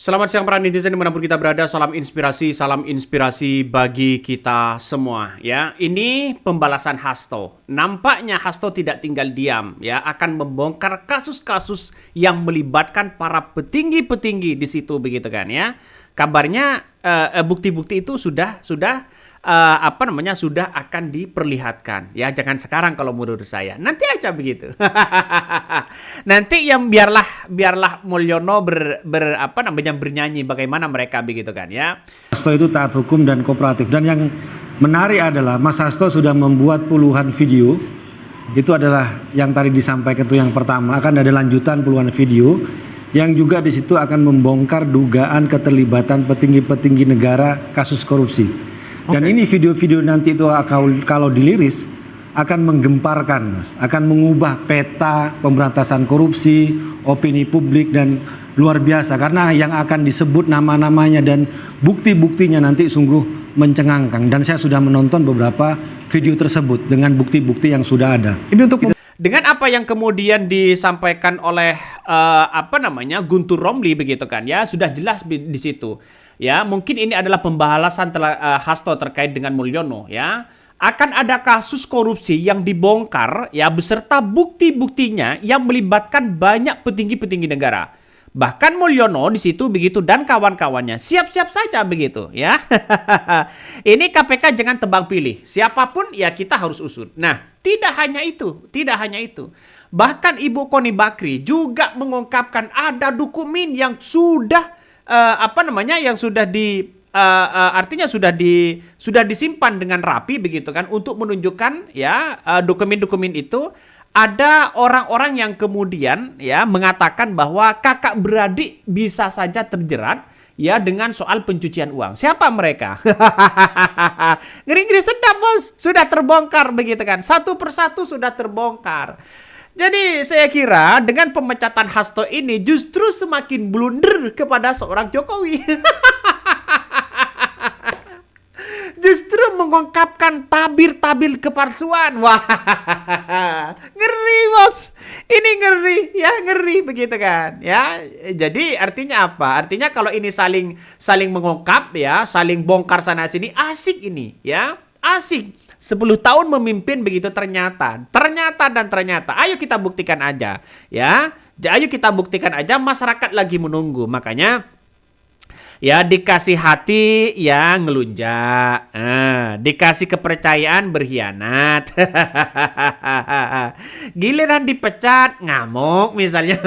Selamat siang para netizen dimanapun kita berada, salam inspirasi bagi kita semua ya. Ini pembalasan Hasto. Nampaknya Hasto tidak tinggal diam ya, akan membongkar kasus-kasus yang melibatkan para petinggi-petinggi di situ begitu kan ya. Kabarnya bukti-bukti itu sudah sudah akan diperlihatkan ya. Jangan sekarang kalau menurut saya, nanti aja begitu. Nanti yang biarlah Mulyono bernyanyi bagaimana mereka begitu kan ya. Hasto itu taat hukum dan kooperatif, dan yang menarik adalah Mas Hasto sudah membuat puluhan video. Itu adalah yang tadi disampaikan, itu yang pertama, akan ada lanjutan puluhan video yang juga di situ akan membongkar dugaan keterlibatan petinggi-petinggi negara kasus korupsi. Dan ini video-video nanti itu kalau diliris akan menggemparkan, Mas, akan mengubah peta pemberantasan korupsi, opini publik, dan luar biasa karena yang akan disebut nama-namanya dan bukti-buktinya nanti sungguh mencengangkan. Dan saya sudah menonton beberapa video tersebut dengan bukti-bukti yang sudah ada. Ini untuk dengan apa yang kemudian disampaikan oleh Guntur Romli begitu kan ya, sudah jelas di situ. Ya, mungkin ini adalah pembalasan Hasto terkait dengan Mulyono ya. Akan ada kasus korupsi yang dibongkar ya beserta bukti-buktinya yang melibatkan banyak petinggi-petinggi negara. Bahkan Mulyono di situ begitu dan kawan-kawannya siap-siap saja begitu ya. Ini KPK jangan tebang pilih. Siapapun ya kita harus usut. Nah, tidak hanya itu. Bahkan Ibu Koni Bakri juga mengungkapkan ada dokumen yang sudah artinya sudah disimpan dengan rapi begitu kan, untuk menunjukkan ya dokumen-dokumen itu ada orang-orang yang kemudian ya mengatakan bahwa kakak beradik bisa saja terjerat ya dengan soal pencucian uang. Siapa mereka? Ngeri-ngeri sedap, Bos. Sudah terbongkar begitu kan. Satu persatu sudah terbongkar. Jadi saya kira dengan pemecatan Hasto ini justru semakin blunder kepada seorang Jokowi. Justru mengungkapkan tabir-tabir kepalsuan. Wah, ngeri, Bos. Ini ngeri begitu kan ya. Jadi artinya apa? Artinya kalau ini saling mengungkap ya, saling bongkar sana sini, asik ini ya. Asik. 10 tahun memimpin begitu ternyata. Ayo kita buktikan aja ya. Ayo kita buktikan aja, masyarakat lagi menunggu. Makanya ya dikasih hati ya ngelunjak, dikasih kepercayaan berkhianat, giliran dipecat ngamuk misalnya.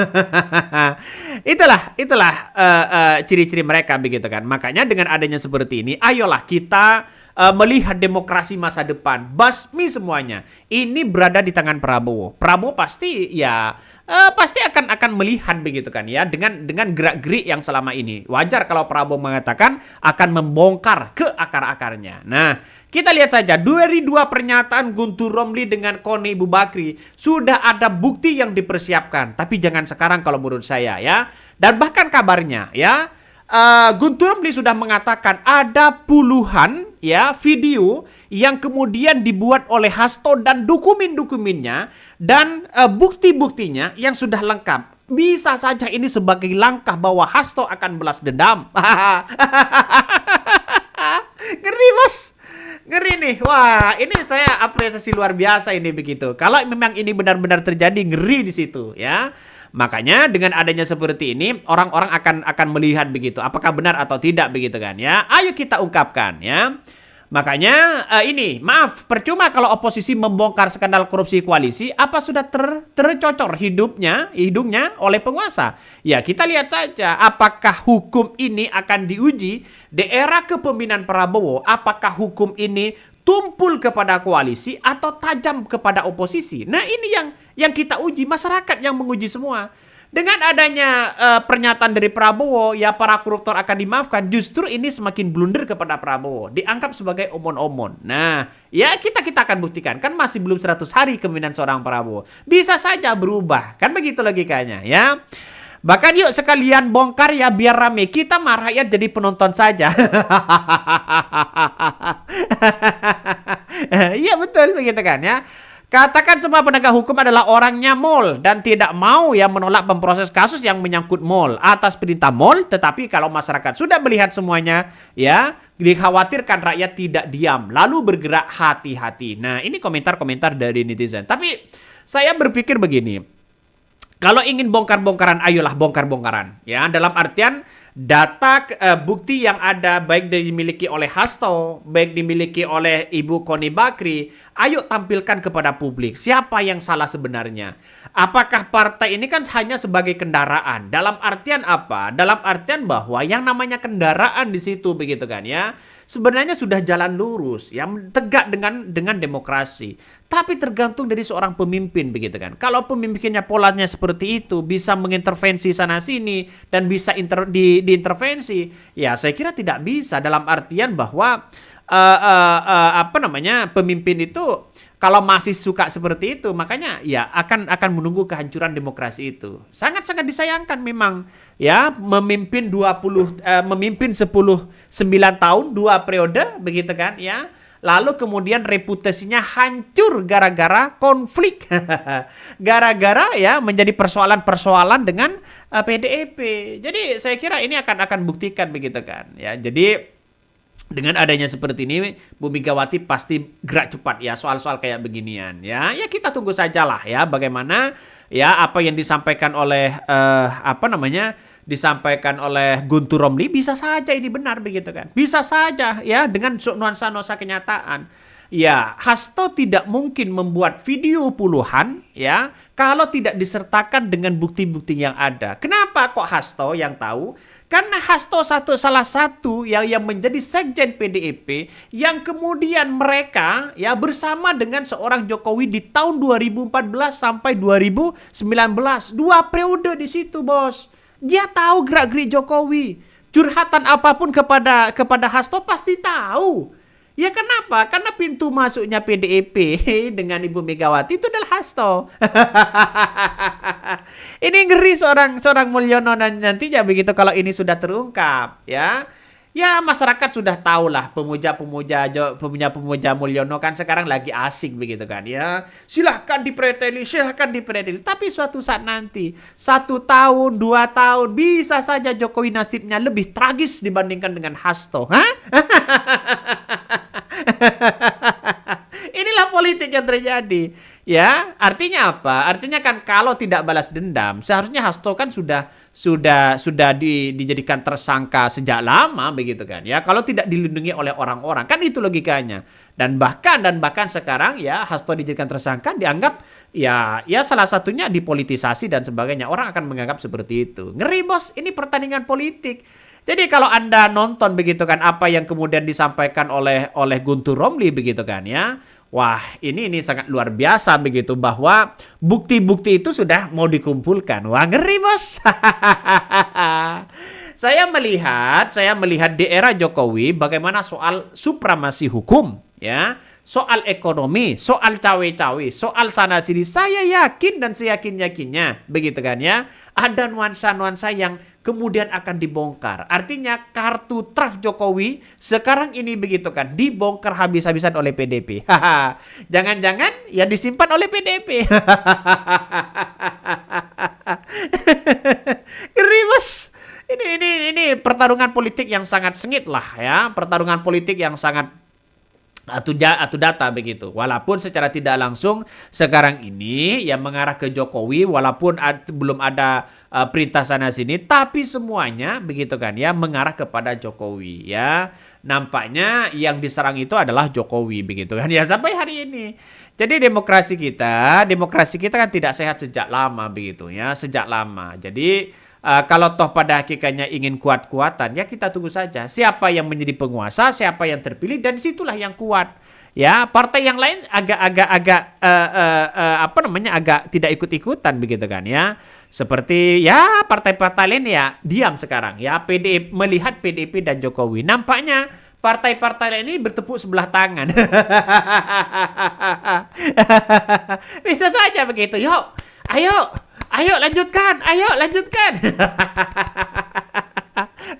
itulah ciri-ciri mereka begitu kan. Makanya dengan adanya seperti ini, ayolah kita melihat demokrasi masa depan, basmi semuanya. Ini berada di tangan Prabowo. Prabowo pasti akan melihat begitu kan ya, dengan gerak-gerik yang selama ini. Wajar kalau Prabowo mengatakan akan membongkar ke akar-akarnya. Nah, kita lihat saja dari dua pernyataan Guntur Romli dengan Koni Ibu Bakri sudah ada bukti yang dipersiapkan. Tapi jangan sekarang kalau menurut saya ya. Dan bahkan kabarnya ya, Guntur Romli sudah mengatakan ada puluhan ya video yang kemudian dibuat oleh Hasto dan dokumen-dokumennya dan bukti-buktinya yang sudah lengkap. Bisa saja ini sebagai langkah bahwa Hasto akan balas dendam. Ngeri, Bos. Ngeri nih. Wah, ini saya apresiasi luar biasa ini begitu. Kalau memang ini benar-benar terjadi, ngeri di situ ya. Makanya dengan adanya seperti ini, orang-orang akan melihat begitu, apakah benar atau tidak begitu kan ya. Ayo kita ungkapkan ya. Makanya maaf, percuma kalau oposisi membongkar skandal korupsi koalisi, apa sudah tercocor hidungnya oleh penguasa. Ya kita lihat saja apakah hukum ini akan diuji di era kepemimpinan Prabowo, apakah hukum ini tumpul kepada koalisi atau tajam kepada oposisi. Nah ini yang kita uji, masyarakat yang menguji semua. Dengan adanya pernyataan dari Prabowo, ya para koruptor akan dimaafkan, justru ini semakin blunder kepada Prabowo. Dianggap sebagai omon-omon. Nah, ya kita akan buktikan. Kan masih belum 100 hari kepemimpinan seorang Prabowo. Bisa saja berubah. Kan begitu logikanya ya. Bahkan yuk sekalian bongkar ya biar rame. Kita mah rakyat jadi penonton saja. Iya betul begitu kan ya. Katakan semua penegak hukum adalah orangnya Mall dan tidak mau ya menolak memproses kasus yang menyangkut Mall atas perintah Mall, tetapi kalau masyarakat sudah melihat semuanya ya, dikhawatirkan rakyat tidak diam lalu bergerak hati-hati. Nah, ini komentar-komentar dari netizen. Tapi saya berpikir begini. Kalau ingin bongkar-bongkaran, ayolah bongkar-bongkaran ya, dalam artian data bukti yang ada baik dimiliki oleh Hasto, baik dimiliki oleh Ibu Koni Bakri, ayo tampilkan kepada publik siapa yang salah sebenarnya. Apakah partai ini kan hanya sebagai kendaraan? Dalam artian apa? Dalam artian bahwa yang namanya kendaraan di situ begitu kan ya. Sebenarnya sudah jalan lurus, yang tegak dengan demokrasi. Tapi tergantung dari seorang pemimpin begitu kan. Kalau pemimpinnya polanya seperti itu, bisa mengintervensi sana sini dan bisa diintervensi, ya saya kira tidak bisa, dalam artian bahwa pemimpin itu kalau masih suka seperti itu, makanya ya akan menunggu kehancuran demokrasi itu. Sangat-sangat disayangkan memang ya, memimpin 9 tahun 2 periode begitu kan ya. Lalu kemudian reputasinya hancur gara-gara konflik. Gara-gara ya menjadi persoalan-persoalan dengan PDIP. Jadi saya kira ini akan buktikan begitu kan ya. Jadi dengan adanya seperti ini, Bu Megawati pasti gerak cepat ya soal-soal kayak beginian ya. Ya kita tunggu sajalah ya bagaimana ya apa yang disampaikan oleh disampaikan oleh Guntur Romli, bisa saja ini benar begitu kan. Bisa saja ya dengan nuansa-nuansa kenyataan. Ya, Hasto tidak mungkin membuat video puluhan ya kalau tidak disertakan dengan bukti-bukti yang ada. Kenapa kok Hasto yang tahu? Karena Hasto salah satu yang menjadi sekjen PDIP yang kemudian mereka ya bersama dengan seorang Jokowi di tahun 2014 sampai 2019. 2 periode di situ, Bos. Dia tahu gerak-gerik Jokowi. Curhatan apapun kepada Hasto pasti tahu. Ya kenapa? Karena pintu masuknya PDIP dengan Ibu Megawati itu adalah Hasto. Ini ngeri seorang Mulyono nantinya begitu kalau ini sudah terungkap ya. Ya masyarakat sudah tahu lah pemuja-pemuja Mulyono kan sekarang lagi asik begitu kan ya. Silahkan dipreteli. Tapi suatu saat nanti 1 tahun 2 tahun bisa saja Jokowi nasibnya lebih tragis dibandingkan dengan Hasto. Inilah politik yang terjadi. Ya, artinya apa? Artinya kan kalau tidak balas dendam, seharusnya Hasto kan sudah dijadikan tersangka sejak lama begitu kan. Ya, kalau tidak dilindungi oleh orang-orang, kan itu logikanya. Dan bahkan sekarang ya Hasto dijadikan tersangka dianggap ya salah satunya dipolitisasi dan sebagainya. Orang akan menganggap seperti itu. Ngeri, Bos, ini pertandingan politik. Jadi kalau Anda nonton begitu kan apa yang kemudian disampaikan oleh Guntur Romli begitu kan ya. Wah, ini sangat luar biasa begitu bahwa bukti-bukti itu sudah mau dikumpulkan. Wah, ngeri, Bos. Saya melihat di era Jokowi bagaimana soal supremasi hukum ya, soal ekonomi, soal cawe-cawe, soal sana sini, saya yakin dan seyakin-yakinnya begitu kan ya, ada nuansa-nuansa yang kemudian akan dibongkar. Artinya kartu truf Jokowi sekarang ini begitu kan dibongkar habis-habisan oleh PDIP. Jangan-jangan ya disimpan oleh PDIP. Ngeri, Bos. Ini pertarungan politik yang sangat sengit lah ya, pertarungan politik yang sangat atu data begitu. Walaupun secara tidak langsung sekarang ini yang mengarah ke Jokowi walaupun belum ada perintah sana sini, tapi semuanya begitu kan ya mengarah kepada Jokowi ya. Nampaknya yang diserang itu adalah Jokowi begitu kan ya sampai hari ini. Jadi demokrasi kita kan tidak sehat sejak lama begitu ya, sejak lama. Jadi kalau toh pada hakikatnya ingin kuat-kuatan, ya kita tunggu saja. Siapa yang menjadi penguasa, siapa yang terpilih, dan situlah yang kuat. Ya, partai yang lain agak tidak ikut-ikutan begitu kan ya. Seperti ya partai-partai lain ya diam sekarang ya. PDIP melihat PDIP dan Jokowi. Nampaknya partai-partai lain ini bertepuk sebelah tangan. Bisa saja begitu. Yuk, ayo lanjutkan.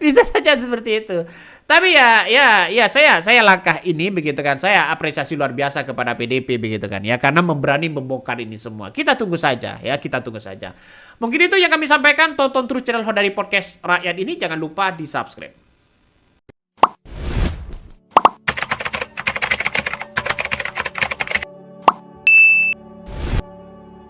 Bisa saja seperti itu. Tapi ya saya langkah ini begitu kan. Saya apresiasi luar biasa kepada PDP begitu kan ya, karena memberani membongkar ini semua. Kita tunggu saja ya, kita tunggu saja. Mungkin itu yang kami sampaikan. Tonton terus channel Hodari Podcast Rakyat ini, jangan lupa di-subscribe.